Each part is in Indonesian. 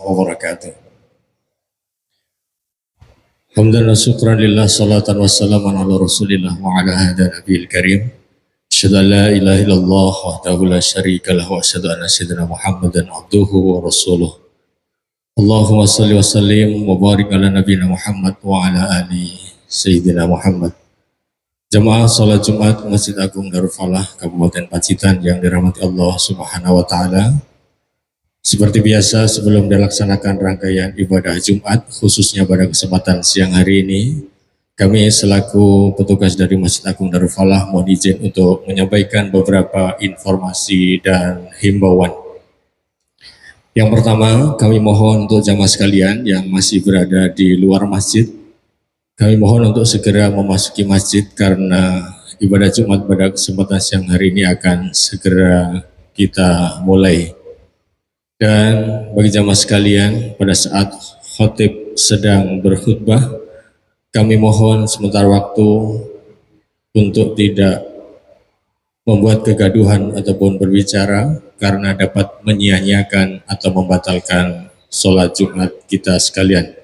wabarakatuh. Hamdan wa syukran lillah, salatan wa salaman ala rasulillah wa ala hadha nabiyil karim. Asyhadu an la ilaha illallah wahdahu la syarika lahu wa asyhadu anna sayyidina Muhammadan abduhu wa rasuluh. Allahumma salli wa sallim wa barik ala nabiyina Muhammad wa ala ali sayyidina Muhammad. Jamaah salat Jumat Masjid Agung Darul Falah Kabupaten Pacitan yang dirahmati Allah Subhanahu wa taala. Seperti biasa, sebelum dilaksanakan rangkaian ibadah Jumat, khususnya pada kesempatan siang hari ini, kami selaku petugas dari Masjid Agung Darul Falah mohon izin untuk menyampaikan beberapa informasi dan himbauan. Yang pertama, kami mohon untuk jamaah sekalian yang masih berada di luar masjid, kami mohon untuk segera memasuki masjid karena ibadah Jumat pada kesempatan siang hari ini akan segera kita mulai. Dan bagi jamaah sekalian, pada saat khotib sedang berkhutbah, kami mohon sementara waktu untuk tidak membuat kegaduhan ataupun berbicara karena dapat menyia-nyiakan atau membatalkan sholat Jumat kita sekalian.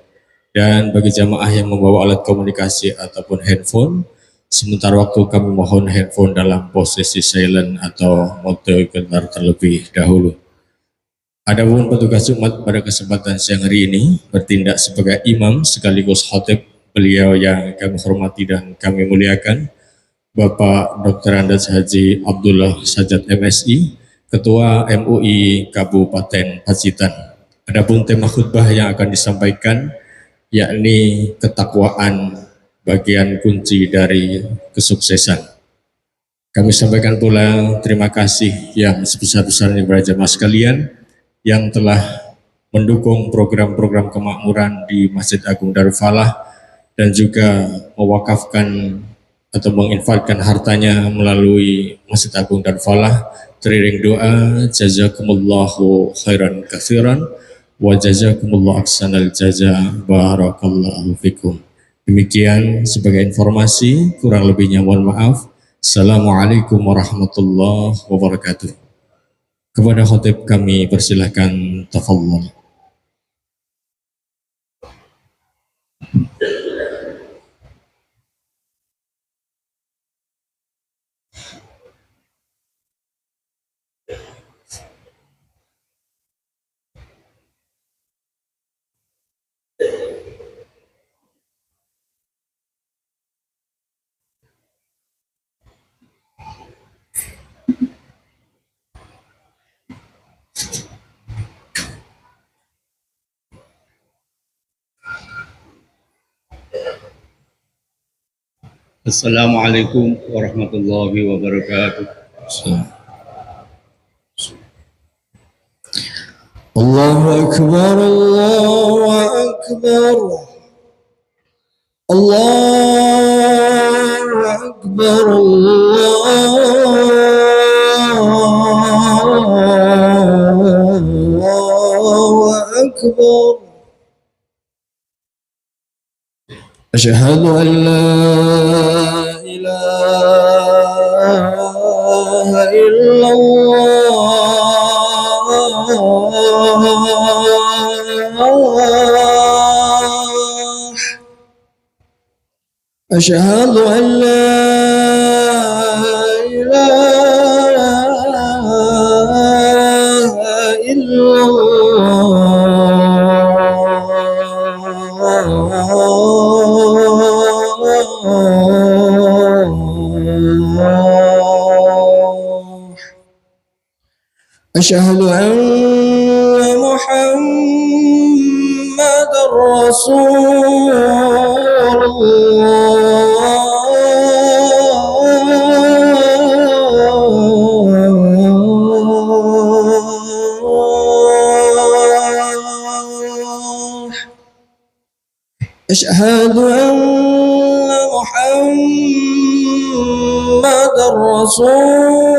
Dan bagi jamaah yang membawa alat komunikasi ataupun handphone, sementara waktu kami mohon handphone dalam posisi silent atau mode gentar terlebih dahulu. Adapun petugas Jumat pada kesempatan siang hari ini bertindak sebagai imam sekaligus khotib, beliau yang kami hormati dan kami muliakan, Bapak Dr. Andes Haji Abdullah Sajat MSI, Ketua MUI Kabupaten Pacitan. Adapun tema khutbah yang akan disampaikan yakni ketakwaan bagian kunci dari kesuksesan. Kami sampaikan pula terima kasih yang sebesar-besarnya kepada jamaah sekalian yang telah mendukung program-program kemakmuran di Masjid Agung Darul Falah dan juga mewakafkan atau menginfakkan hartanya melalui Masjid Agung Darul Falah. Teriring doa, jazakumullahu khairan katsiran wa jazakumullahu ahsanal jaza, barakallahu fikum. Demikian sebagai informasi, kurang lebihnya mohon maaf. Assalamualaikum warahmatullahi wabarakatuh. Kepada khotib kami persilahkan, tafadhol. Assalamualaikum warahmatullahi wabarakatuh. Allahu Akbar, Allahu Akbar, Allahu Akbar, Allahu Akbar. Asyhadu an la ilaha illallah. Asyhadu an la ilaha illallah. Asyhadu anna Muhammadar Rasulullah. Asyhadu anna Muhammadar Rasulullah.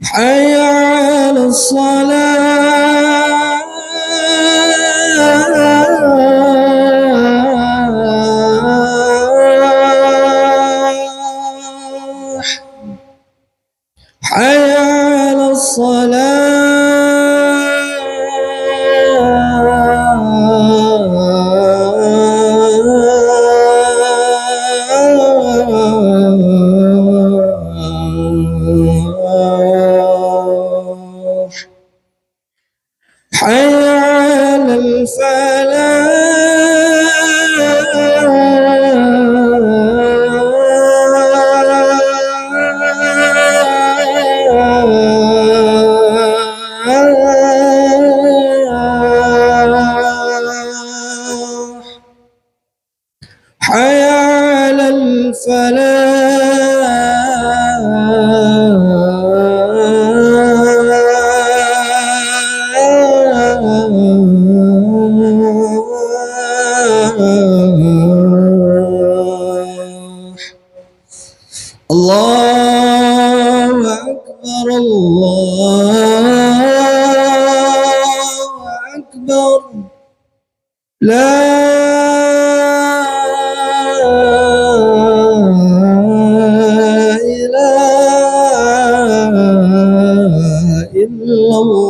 Hayya 'alas salah. حي على الفلاح. الله أكبر الله أكبر لا إله إلا الله.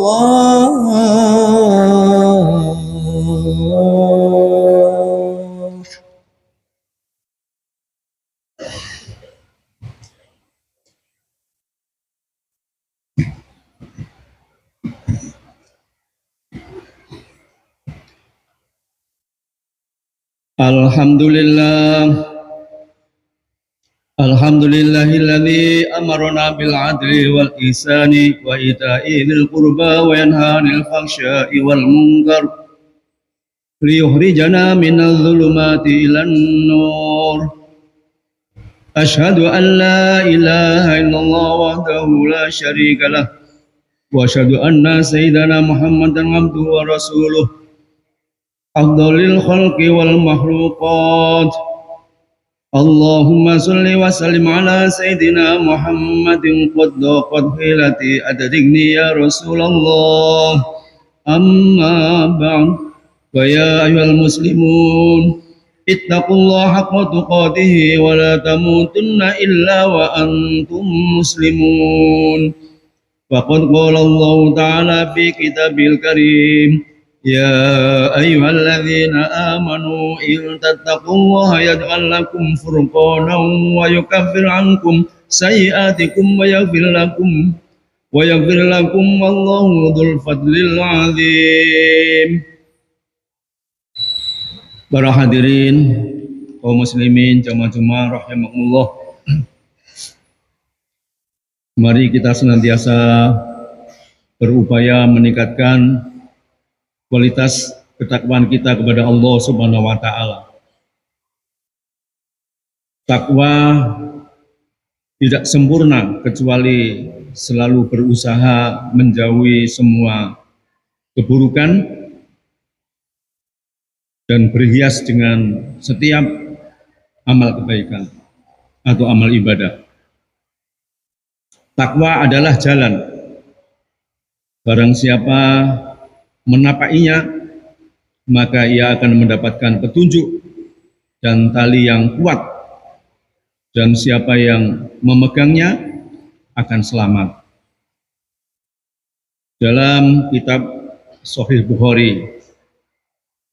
Alhamdulillahilladzi amarna bil adli wal ihsani wa ita'i dzil qurba wa yanha 'anil fahsya'i wal munkar liyukhrijana minadh dhulumati ilan nur. Asyhadu an la ilaha illallah wahdahu la syarika lah wa asyhadu anna sayyidana Muhammadan abduhu wa rasuluh afdhalil khalqi wal makhluqat. Allahumma salli wa sallim ala sayyidina Muhammadin qad daqat hilati adrikni ya Rasulullah. Amma ba'd, wa ya ayyuhal muslimun ittaqullaha haqqa tuqatih wa la tamutunna illa wa antum muslimun. Faqad qala Allah ta'ala fi kitabil karim, ya ayyuhalladzina amanu in tattaqullaha yaj'al lakum furqanan wa yukaffir 'ankum sayyi'atikum wa yaghfir lakum wallahu dzul fadlil 'adzim. Para hadirin kaum muslimin jamaah rahimakumullah, mari kita senantiasa berupaya meningkatkan kualitas ketakwaan kita kepada Allah Subhanahu wa taala. Takwa tidak sempurna kecuali selalu berusaha menjauhi semua keburukan dan berhias dengan setiap amal kebaikan atau amal ibadah. Takwa adalah jalan. Barang siapa menapainya, maka ia akan mendapatkan petunjuk dan tali yang kuat, dan siapa yang memegangnya akan selamat. Dalam kitab Sahih Bukhari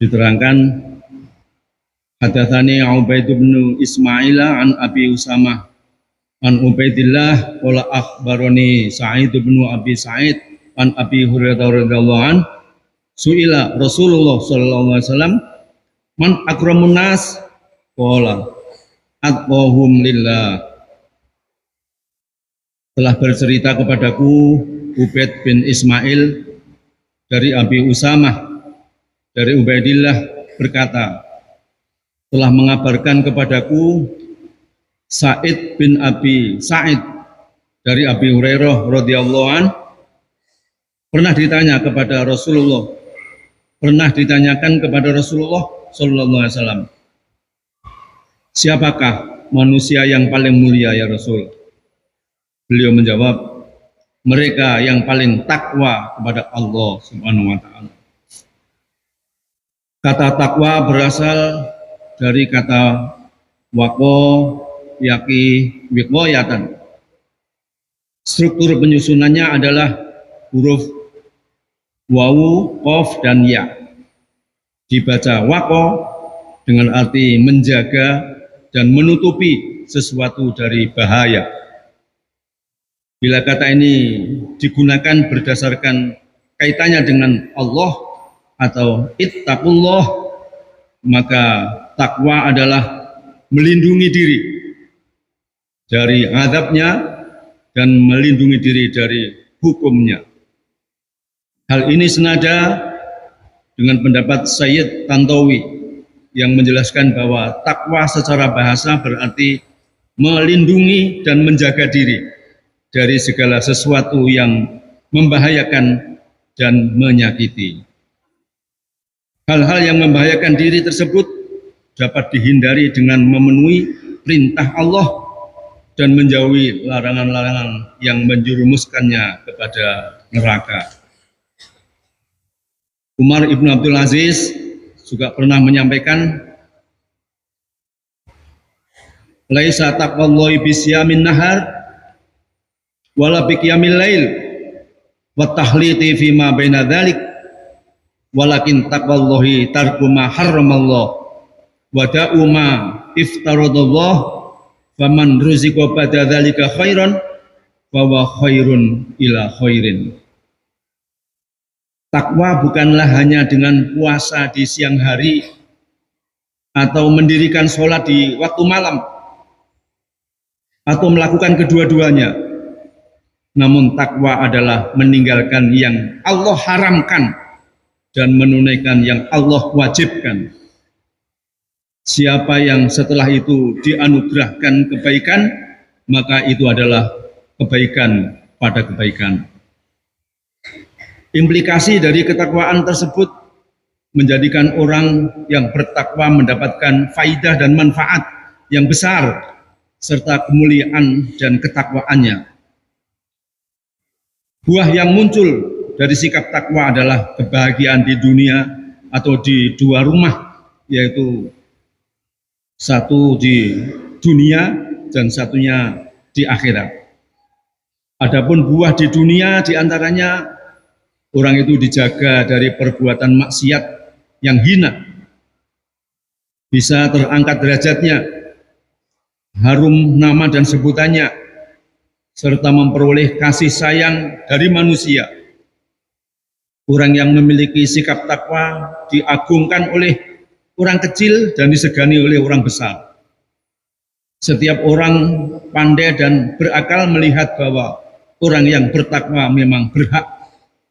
diterangkan, hadatsani Ubaid bin Ismail an Abi Usamah an Ubaidillah qala akhbarani Sa'id bin Abi Sa'id an Abi Hurairah radhiyallahu an su'ila Rasulullah sallallahu alaihi wasallam man akramun nas qala atqahum lillah. Telah bercerita kepadaku Ubaid bin Ismail dari Abi Usamah dari Ubaidillah berkata, telah mengabarkan kepadaku Sa'id bin Abi Sa'id dari Abi Hurairah radhiyallahu an, pernah ditanya kepada Rasulullah, pernah ditanyakan kepada Rasulullah sallallahu alaihi wasallam, siapakah manusia yang paling mulia ya Rasul? Beliau menjawab, mereka yang paling takwa kepada Allah Subhanahu wa taala. Kata takwa berasal dari kata waqo yaqi wiqayatan. Struktur penyusunannya adalah huruf wawu, qaf dan ya. Dibaca waqo dengan arti menjaga dan menutupi sesuatu dari bahaya. Bila kata ini digunakan berdasarkan kaitannya dengan Allah, atau ittaqullah, maka takwa adalah melindungi diri dari azabnya dan melindungi diri dari hukumnya. Hal ini senada dengan pendapat Sayyid Tantawi yang menjelaskan bahwa takwa secara bahasa berarti melindungi dan menjaga diri dari segala sesuatu yang membahayakan dan menyakiti. Hal-hal yang membahayakan diri tersebut dapat dihindari dengan memenuhi perintah Allah dan menjauhi larangan-larangan yang menjerumuskannya kepada neraka. Umar ibn Abdul Aziz juga pernah menyampaikan, laisa taqwallahi bisyamin nahar wala biqiyamil lail wa tahliti fi ma baina dzalik walakin taqwallahi tarku ma harramallah wa da'u ma iftaradallah faman ruziqa ba'da dzalika khairan fa wa khairun ila khairin. Takwa bukanlah hanya dengan puasa di siang hari atau mendirikan sholat di waktu malam atau melakukan kedua-duanya. Namun takwa adalah meninggalkan yang Allah haramkan dan menunaikan yang Allah wajibkan. Siapa yang setelah itu dianugerahkan kebaikan, maka itu adalah kebaikan pada kebaikan. Implikasi dari ketakwaan tersebut menjadikan orang yang bertakwa mendapatkan faidah dan manfaat yang besar serta kemuliaan dan ketakwaannya. Buah yang muncul dari sikap takwa adalah kebahagiaan di dunia atau di dua rumah, yaitu satu di dunia dan satunya di akhirat. Adapun buah di dunia diantaranya orang itu dijaga dari perbuatan maksiat yang hina, bisa terangkat derajatnya, harum nama dan sebutannya, serta memperoleh kasih sayang dari manusia. Orang yang memiliki sikap takwa diagungkan oleh orang kecil dan disegani oleh orang besar. Setiap orang pandai dan berakal melihat bahwa orang yang bertakwa memang berhak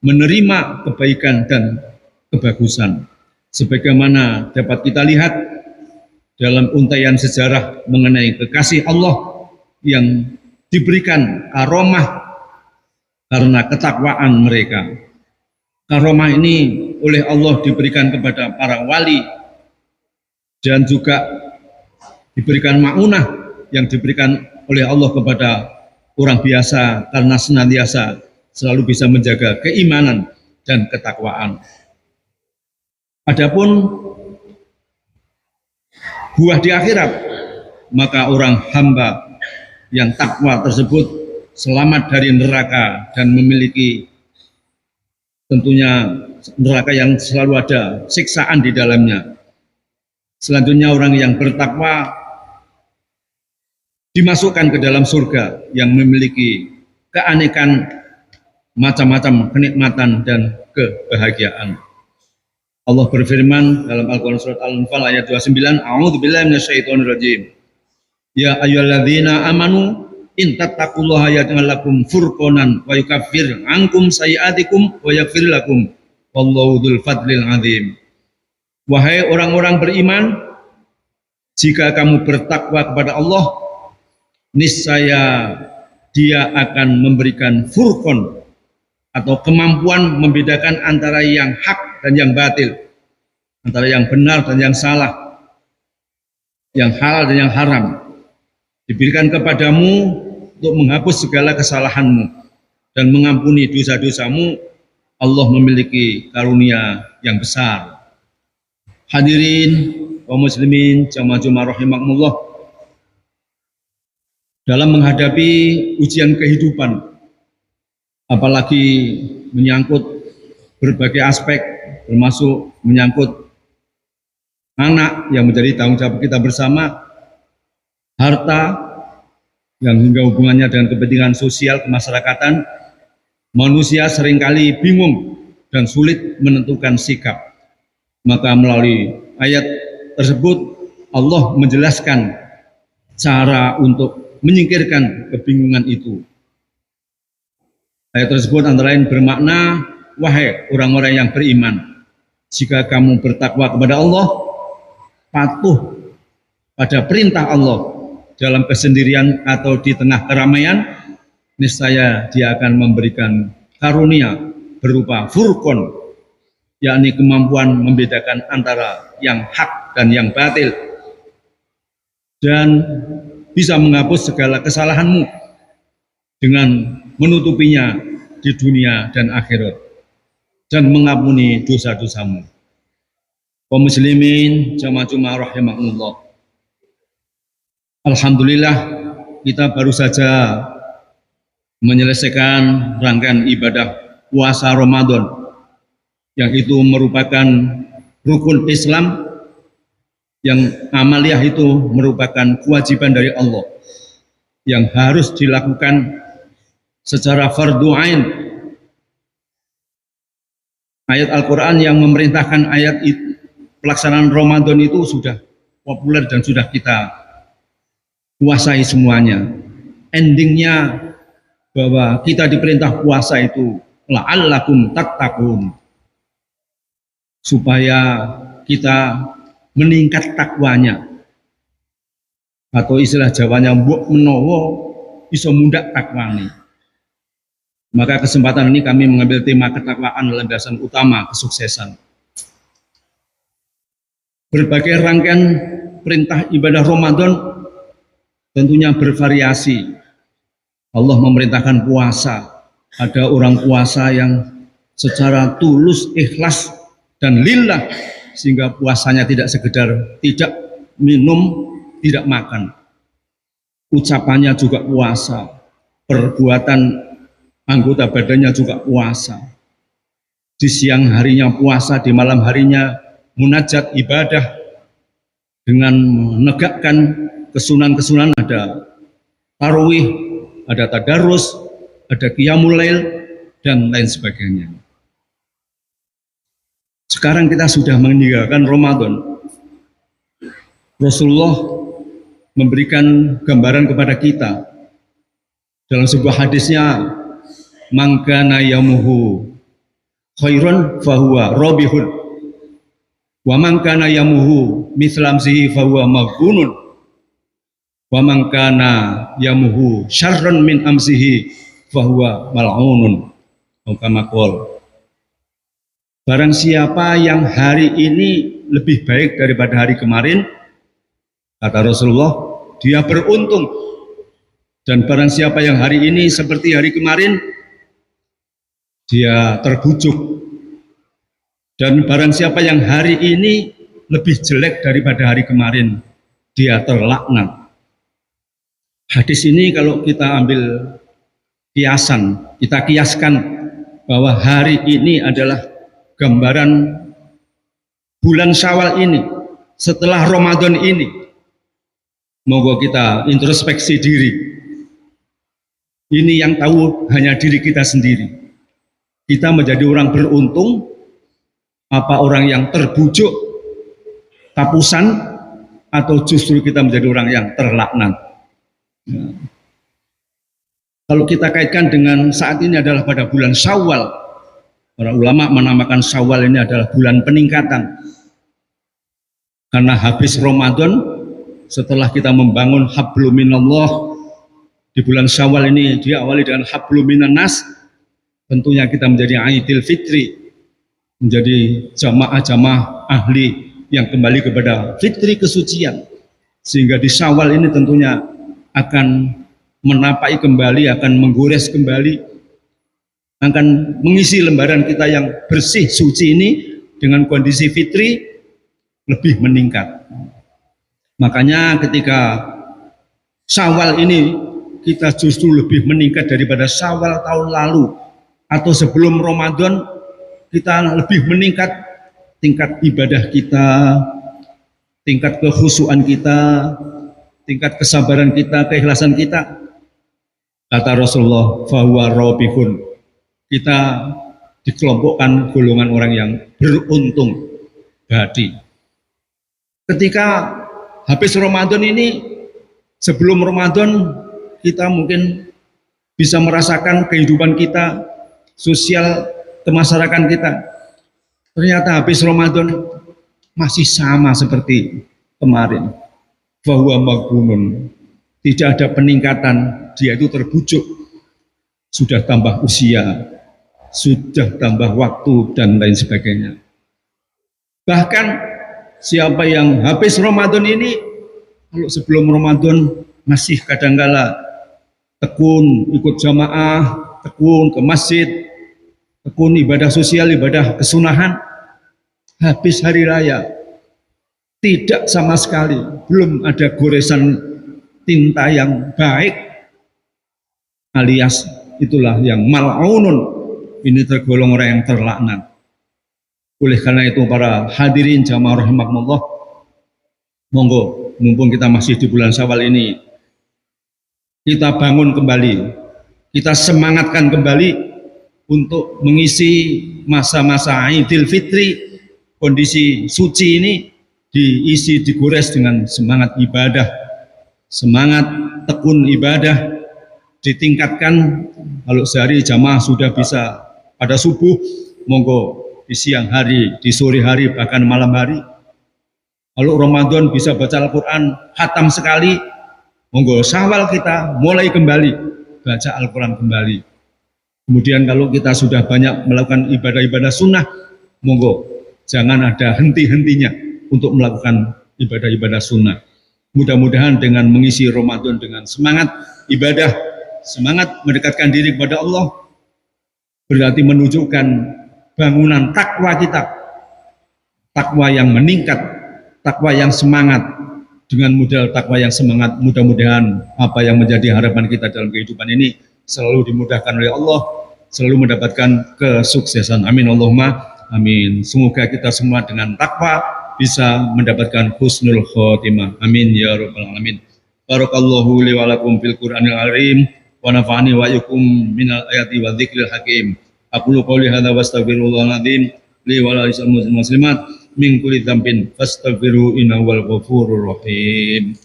menerima kebaikan dan kebagusan. Sebagaimana dapat kita lihat dalam untaian sejarah mengenai kekasih Allah yang diberikan karomah karena ketakwaan mereka. Karomah ini oleh Allah diberikan kepada para wali dan juga diberikan ma'unah yang diberikan oleh Allah kepada orang biasa karena senantiasa selalu bisa menjaga keimanan dan ketakwaan. Adapun buah di akhirat, maka orang hamba yang takwa tersebut selamat dari neraka dan memiliki tentunya neraka yang selalu ada siksaan di dalamnya. Selanjutnya orang yang bertakwa dimasukkan ke dalam surga yang memiliki keanekan macam-macam kenikmatan dan kebahagiaan. Allah berfirman dalam Al-Quran surat Al-Anfal ayat 29, A'udzubillahi minasyaitonirrajim. Ya ayyuhalladzina amanu in tattaqullaha yaj'al lakum furqanan wa yukaffir ankum sayi'atikum wa yaghfir lakum wallahu dzul fadlil azim. Wahai orang-orang beriman, jika kamu bertakwa kepada Allah, niscaya Dia akan memberikan furqan atau kemampuan membedakan antara yang hak dan yang batil, antara yang benar dan yang salah, yang halal dan yang haram. Diberikan kepadamu untuk menghapus segala kesalahanmu dan mengampuni dosa-dosamu. Allah memiliki karunia yang besar. Hadirin kaum muslimin jamaah Jumat rahimakumullah, dalam menghadapi ujian kehidupan, apalagi menyangkut berbagai aspek, termasuk menyangkut anak yang menjadi tanggung jawab kita bersama, harta yang hingga hubungannya dengan kepentingan sosial kemasyarakatan, manusia seringkali bingung dan sulit menentukan sikap. Maka melalui ayat tersebut Allah menjelaskan cara untuk menyingkirkan kebingungan itu. Ayat tersebut antara lain bermakna, wahai orang-orang yang beriman, jika kamu bertakwa kepada Allah, patuh pada perintah Allah dalam kesendirian atau di tengah keramaian, niscaya Dia akan memberikan karunia berupa furqan, yakni kemampuan membedakan antara yang hak dan yang batil, dan bisa menghapus segala kesalahanmu dengan menutupinya di dunia dan akhirat, dan mengampuni dosa-dosamu. Kaum muslimin jamaah rahimahumullah, alhamdulillah kita baru saja menyelesaikan rangkaian ibadah puasa Ramadan, yang itu merupakan rukun Islam, yang amaliyah itu merupakan kewajiban dari Allah yang harus dilakukan secara fardu ain. Ayat Al-Quran yang memerintahkan ayat itu, pelaksanaan Ramadan itu sudah populer dan sudah kita kuasai semuanya. Endingnya bahwa kita diperintah puasa itu la'allakum tattaqun, supaya kita meningkat takwanya, atau istilah Jawanya mbok menawa iso mundak takwani. Maka kesempatan ini kami mengambil tema ketakwaan landasan utama kesuksesan. Berbagai rangkaian perintah ibadah Ramadan tentunya bervariasi. Allah memerintahkan puasa. Ada orang puasa yang secara tulus, ikhlas, dan lillah, sehingga puasanya tidak sekedar tidak minum, tidak makan. Ucapannya juga puasa, perbuatan anggota badannya juga puasa. Di siang harinya puasa, di malam harinya munajat ibadah dengan menegakkan kesunan-kesunan, ada tarawih, ada tadarus, ada qiyamul lail, dan lain sebagainya. Sekarang kita sudah meninggalkan Ramadan. Rasulullah memberikan gambaran kepada kita dalam sebuah hadisnya, man kana yamuhu khairan fahuwa rabihun, wa man kana yamuhu mislamsihi fahuwa maghbunun, wa man kana yamuhu syarran min amsihi fahuwa mal'unun. Kama qol, barang siapa yang hari ini lebih baik daripada hari kemarin, kata Rasulullah, dia beruntung. Dan barang siapa yang hari ini seperti hari kemarin, dia terbujuk. Dan barang siapa yang hari ini lebih jelek daripada hari kemarin, dia terlaknat. Hadis ini kalau kita ambil kiasan, kita kiaskan bahwa hari ini adalah gambaran bulan Syawal ini, setelah Ramadan ini. Moga kita introspeksi diri. Ini yang tahu hanya diri kita sendiri. Kita menjadi orang beruntung, apa orang yang terbujuk, tapusan, atau justru kita menjadi orang yang terlaknat. Ya. Kalau kita kaitkan dengan saat ini adalah pada bulan Syawal, para ulama menamakan Syawal ini adalah bulan peningkatan. Karena habis Ramadan, setelah kita membangun hablum minallah, di bulan Syawal ini diawali dengan hablum minannas, tentunya kita menjadi Aidil Fitri, menjadi jamaah-jamaah ahli yang kembali kepada fitri kesucian. Sehingga di Syawal ini tentunya akan menapai kembali, akan menggores kembali, akan mengisi lembaran kita yang bersih, suci ini dengan kondisi fitri lebih meningkat. Makanya ketika Syawal ini kita justru lebih meningkat daripada Syawal tahun lalu, atau sebelum Ramadan kita lebih meningkat tingkat ibadah kita, tingkat kekhusyuan kita, tingkat kesabaran kita, keikhlasan kita. Kata Rasulullah, fahuwa rabihun, kita dikelompokkan golongan orang yang beruntung. abadi. Ketika habis Ramadan ini, sebelum Ramadan kita mungkin bisa merasakan kehidupan kita, sosial kemasyarakatan kita. Ternyata habis Ramadan masih sama seperti kemarin. Bahwa maghunun, tidak ada peningkatan, dia itu terbujuk. Sudah tambah usia, sudah tambah waktu dan lain sebagainya. Bahkan siapa yang habis Ramadan ini, kalau sebelum Ramadan masih kadangkala tekun ikut jamaah, tekun ke masjid, tekun ibadah sosial, ibadah kesunahan, habis hari raya tidak sama sekali, belum ada goresan tinta yang baik, alias itulah yang mal'unun, ini tergolong orang yang terlaknat. Oleh karena itu para hadirin jamaah rahimakumullah, monggo mumpung kita masih di bulan Syawal ini, kita bangun kembali, kita semangatkan kembali untuk mengisi masa-masa Idul Fitri, kondisi suci ini diisi, digores dengan semangat ibadah, semangat tekun ibadah, ditingkatkan. Kalau sehari jamaah sudah bisa pada subuh, monggo di siang hari, di sore hari, bahkan malam hari. Kalau Ramadan bisa baca Al-Quran, khatam sekali, monggo Syawal kita mulai kembali, baca Al-Quran kembali. Kemudian kalau kita sudah banyak melakukan ibadah-ibadah sunnah, monggo jangan ada henti-hentinya untuk melakukan ibadah-ibadah sunnah. Mudah-mudahan dengan mengisi Ramadan dengan semangat ibadah, semangat mendekatkan diri kepada Allah, berarti menunjukkan bangunan takwa kita, takwa yang meningkat, takwa yang semangat. Dengan modal takwa yang semangat, mudah-mudahan apa yang menjadi harapan kita dalam kehidupan ini selalu dimudahkan oleh Allah, selalu mendapatkan kesuksesan. Amin Allahumma amin. Semoga kita semua dengan takwa bisa mendapatkan husnul khotimah. Amin ya rabbal alamin. Barakallahu li wa lakum fil Qur'anil azim wa nafa'ani wa iyyakum minal ayati wa dzikril hakim. Aqulu qouli hadza wa astaghfirullahal azim li wa lisal muslimat min kulli dzambin fastaghfiru innahu wal ghafurur rahim.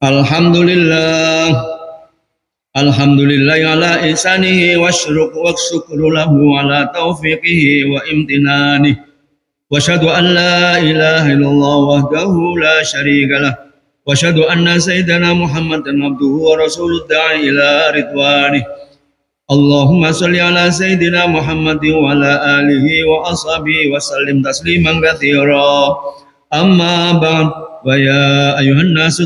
Alhamdulillah, alhamdulillah ala ihsanihi wa syukru lahu ala taufiqihi wa imtinanihi. Wa asyhadu an la ilaha illallah wahdahu la syarika lah. Wa asyhadu anna sayyidana Muhammadan abduhu wa rasuluh da'i ila ridwanih. Allahumma sholli ala sayyidina Muhammadin wa ala alihi wa ashabihi wa sallim tasliman katsira. Amma ba'd, wa ya ayuhan nasu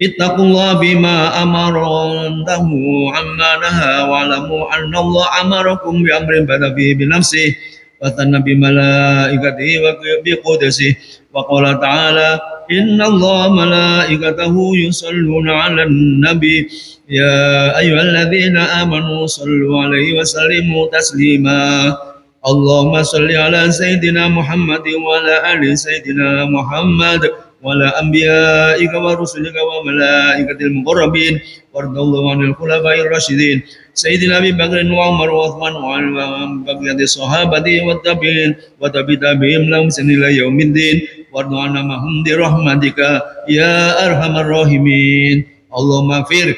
ittaqullah bima amarantahu amma naha wa alamu anna Allah amarakum bi amrin bada bihi bi nafsihi wa tanna bi malaikatihi wa bi qudsihi wa qala ta'ala inna Allah malaikatahu yusalluna 'alan nabi ya ayyuhalladzina amanu sallu 'alaihi wa sallimu taslima. Allahumma sholli ala sayyidina Muhammadin wa ala ali sayyidina Muhammad wa ala anbiya'ika wa rusulika wa malaikatil muqarrabin wardallahu anil khulafa'ir rasyidin sayyidina Abi Bakr wa Umar wa Uthman wa ala baqiyati sahabati wa tabi'in wa tabi'in lahum ila yaumiddin warḍa'na mahum bi rahmatika ya arhamar rahimin. Allahumma fir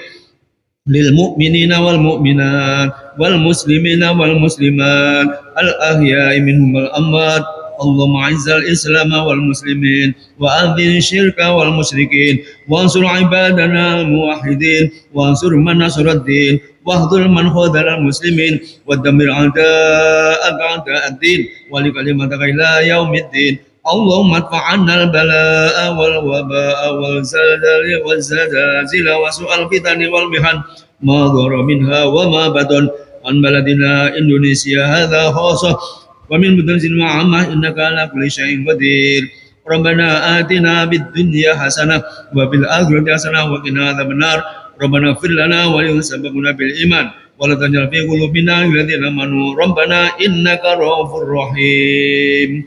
lil mu'minina wal mu'minat wal muslimina wal muslimat al ahya'i minhum wal amwat. Allahumma izzal islam wal muslimin wa adhil syirka wal musyrikin wa ansur ibadana al muwahhidin wa ansur man nasara ad-din wa hdhur man khadhala al muslimin wa damir a'da'aka ad-din wa li kalimatika ila yaumiddin. Allahumma adfa'anna al-bala'a wal waba'a wal zalzala wa su'al fitani wal mihan ma dhara minha wa ma badan an baladina Indonesia hadha khasah wa min mudanzil ma'amah innaka ala kulli syai'in qadir. Rabbana atina bid dunya hasanah wa bil akhirati hasanah wa qina adzabannar. Rabbana ighfir lana wa li sababuna bil iman wa la taj'al fi qulubina ghillan amanu. Rabbana innaka ra'ufur rahim.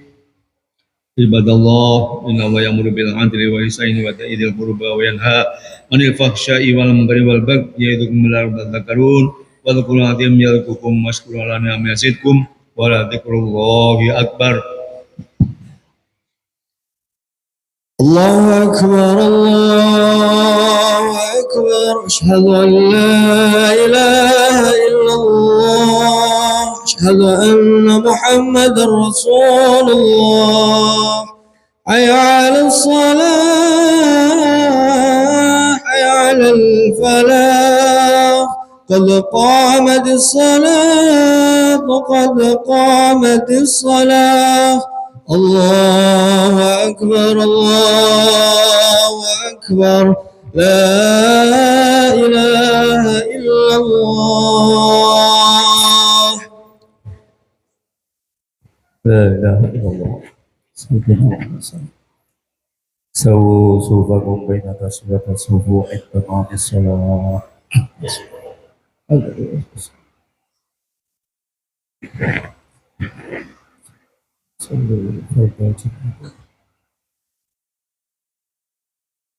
Ibadallah, inna wa ya'muru bil 'adli wa ihsani wa ita'i dzil qurba wa yanha 'anil fahsya'i wal munkari wal bagyi ya'idukum la'allakum tadhakkarun wa dzkurul 'azim yadhkurukum washkuru 'ala ni'amihi yazidkum wa la dzikrullahi akbar. الله أكبر الله أكبر أشهد أن لا إله إلا الله أشهد أن محمد رسول الله حي على الصلاة حي على الفلاح قد قامت الصلاة قد قامت الصلاة الله أكبر الله أكبر لا إله إلا الله لا إله إلا الله صلى الله عليه وسلم سووا صفوفكم بين تصفية الصفوف عند قام الصلاة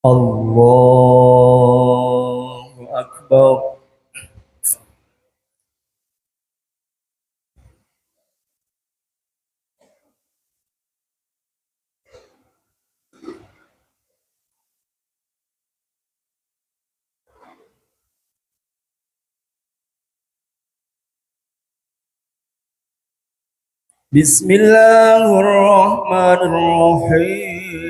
الله أكبر بسم الله الرحمن الرحيم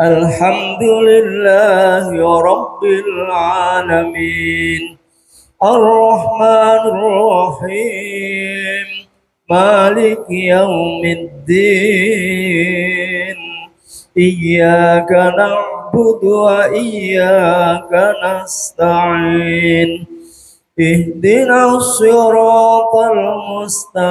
الحمد لله رب العالمين الرحمن الرحيم مالك يوم الدين إياك نعبد وإياك نستعين اهدنا الصراط المستقيم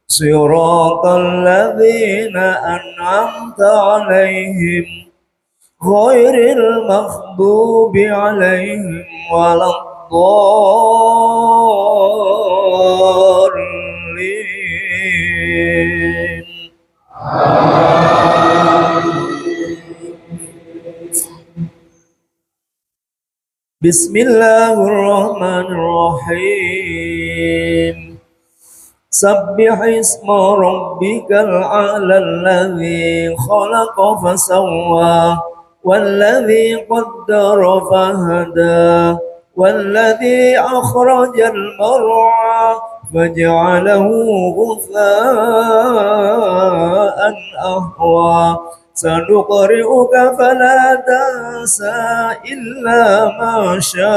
صراط الذين أنعمت عليهم غير المغضوب عليهم ولا الضالين بسم الله الرحمن الرحيم سبح اسم ربك الأعلى الذي خلق فسوى والذي قدر فهدى والذي أخرج المرعى فجعله غثاء أهوى سنقرئك فلا تنسى إلا ما شاء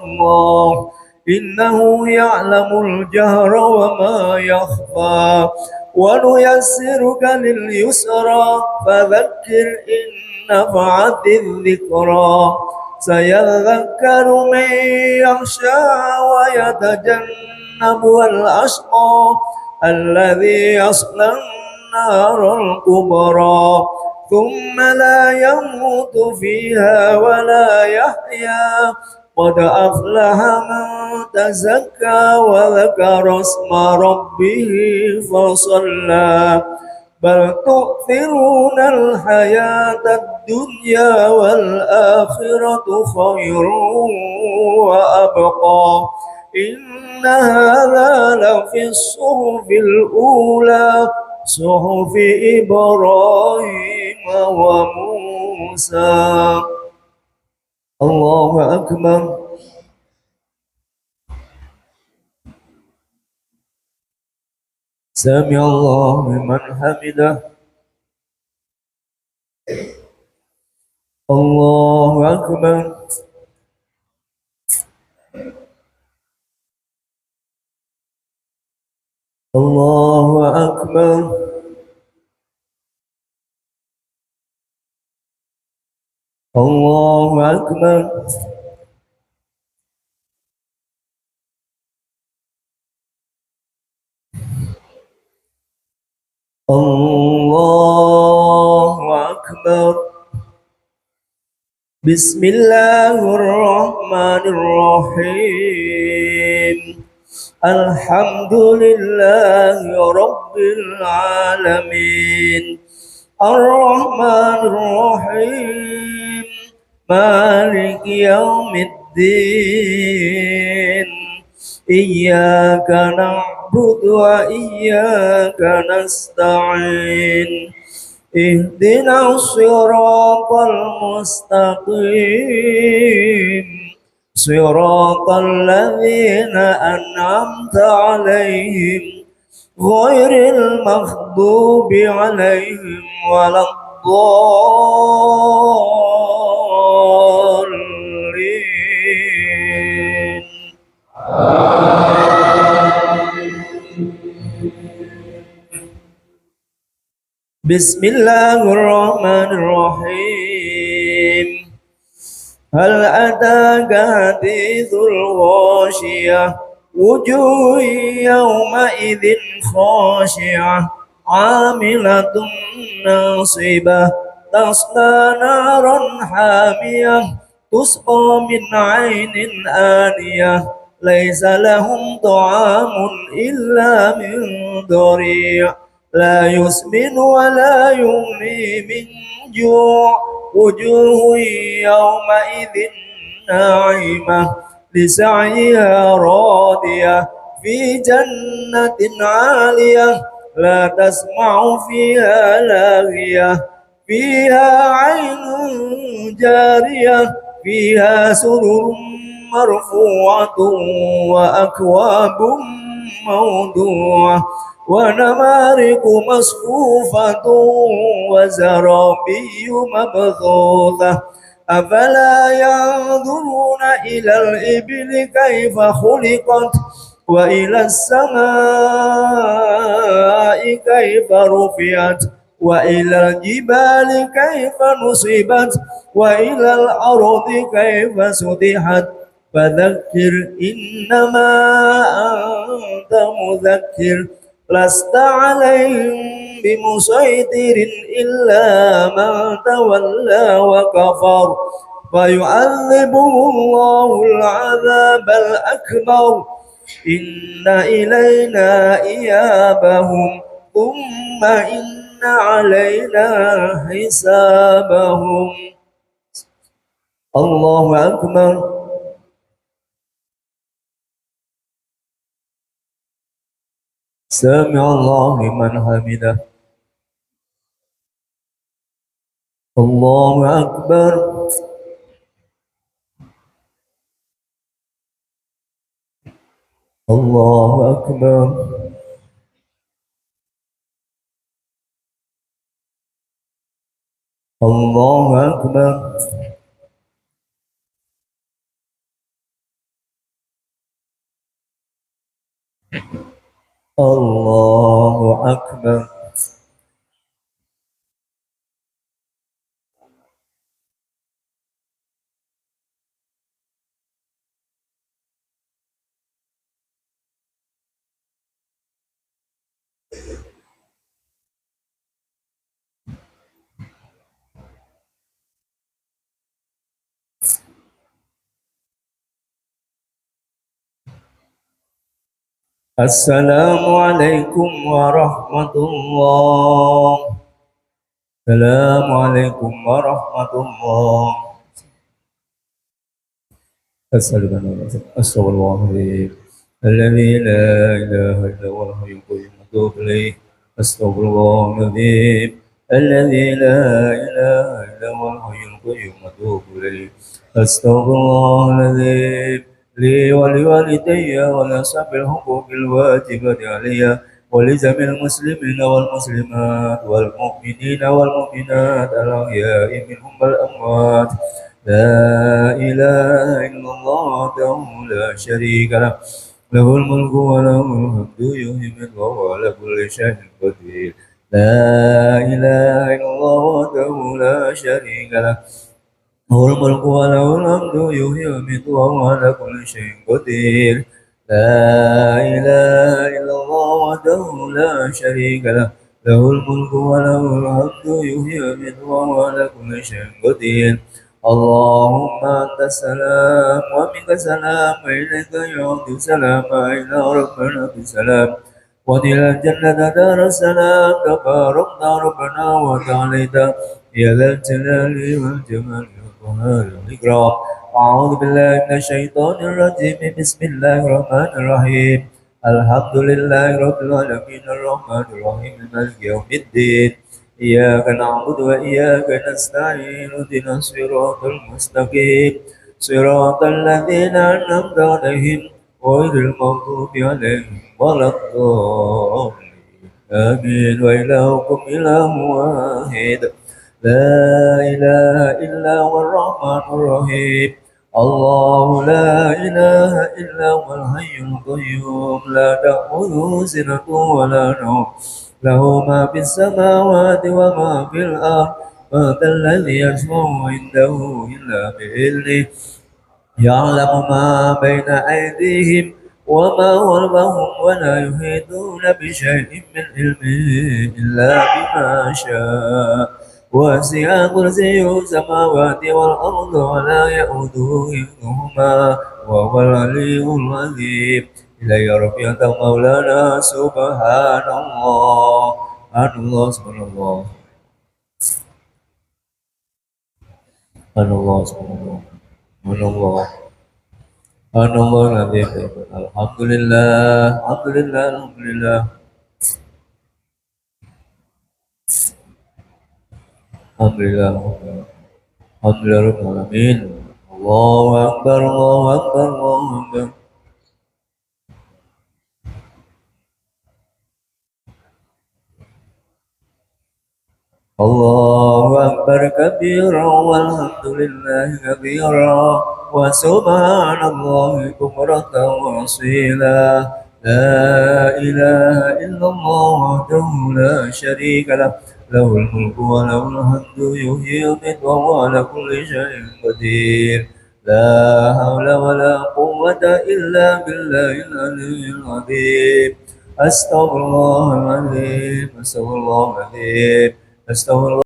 الله إنه يعلم الجهر وما يخفى ونيسرك لليسرى فذكر إن نفعت الذكرى سيذكر من يخشى ويتجنبها الأشقى الذي يصلى النار الكبرى ثم لا يموت فيها ولا يحيا قد أفلح من تزكى وذكر اسم ربه فصلى بل تؤثرون الحياة الدنيا والآخرة خير وأبقى إن هذا لفي الصحف الأولى صحف إبراهيم وموسى الله أكبر سمع الله لمن حمده الله أكبر الله أكبر الله أكبر الله أكبر بسم الله الرحمن الرحيم الحمد لله رب العالمين الرحمن الرحيم مالك يوم الدين إياك نعبد وإياك نستعين اهدنا الصراط المستقيم صراط الذين أنعمت عليهم غير المغضوب عليهم ولا الضالين. بسم الله الرحمن الرحيم هل أتاك حديث الغاشية وجوه يومئذ خاشعة عاملة ناصبة تصلى نارا حامية تسقى من عين آنية ليس لهم طعام إلا من ضريع لا يسمن ولا يغني من جوع وجوه يومئذ ناعمة لسعيها راضية في جنة عالية لا تسمع فيها لاغية فيها عين جارية فيها سرر مرفوعة وأكواب موضوعة ونمارق مصفوفة وزرابي مبثوثة أفلا ينظرون إلى الإبل كيف خلقت وإلى السماء كيف رفعت وإلى الجبال كيف نصبت وإلى الأرض كيف سطحت فذكر إنما أنت مذكر لست عليهم بمسيطر إلا من تولى وكفر فيعذبه الله العذاب الأكبر إن إلينا إيابهم ثم إن علينا حسابهم. الله أكبر. سمع الله لمن حمده. الله أكبر. الله أكبر. الله أكبر. الله أكبر. السلام عليكم ورحمة الله. السلام عليكم ورحمة الله. أستغفر الله الذي لا إله إلا هو الحي القيوم أتوب إليه. أستغفر الله الذي لا إله إلا هو الحي القيوم أتوب إليه. أستغفر الله الذي لي ولوالدي ولأصحاب الحقوق الواجبة علي ولجميع المسلمين والمسلمات والمؤمنين والمؤمنات الأحياء منهم والأموات. لا إله إلا الله وحده لا شريك له له الملك وله الحمد يحيي وهو على كل شيء قدير. لا إله إلا الله وحده لا شريك له له الملك وله الحمد يحيي ويميت وهو على كل شيء قدير. لا إله إلا الله وحده لا شريك له له الملك وله الحمد يحيي ويميت وهو على كل شيء قدير. اللهم أنت السلام ومنك السلام وإليك يعود السلام إلى ربنا بالسلام وإلى الجنة دار السلام تباركنا ربنا وتعاليت يا ذا الجلال والجمال والقهار والإكرام أعوذ بالله من الشيطان الرجيم بسم الله الرحمن الرحيم الحمد لله رب العالمين الرحمن الرحيم مالك يوم الدين إياك نعبد وإياك نستعين اهدنا الصراط المستقيم صراط الذين أنعمت عليهم غير المغضوب عليهم ولا الضالين آمين وإلهكم إله واحد لا إله إلا هو الرحمن الرحيم الله لا إله إلا هو الحي القيوم لا تأخذه سنة ولا نوم له ما في السماوات وما في الأرض من ذا الذي يشفع عنده إلا بإذنه يعلم ما بين أيديهم وما خلفهم ولا يحيطون بشيء من علمه إلا بما شاء وسع كرسيه السماوات والأرض ولا يؤوده حفظهما وهو العلي العظيم إليه رفيق مولانا سبحان الله سبحان الله سبحان الله سبحان الله سبحان الله سبحان الله العظيم الحمد لله الحمد لله الحمد لله الحمد لله الحمد لله رب العالمين الله أكبر الله أكبر الله أكبر الله أكبر كبيرا والحمد لله كبيرا وسبحان الله بكرة وأصيلا لا إله إلا الله وحده لا شريك له له الملك وله الحمد يحيي ويميت وهو على كل شيء قدير لا حول ولا قوة إلا بالله العلي العظيم أستغفر الله العظيم أستغفر الله العظيم أستغفر الله